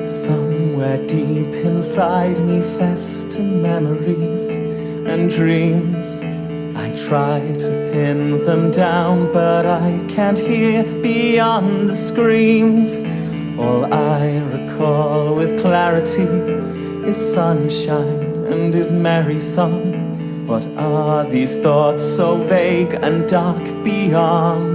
Somewhere deep inside me fester memories and dreams. I try to pin them down, but I can't hear beyond the screams. All I recall with clarity is sunshine and his merry song. What are these thoughts so vague and dark beyond?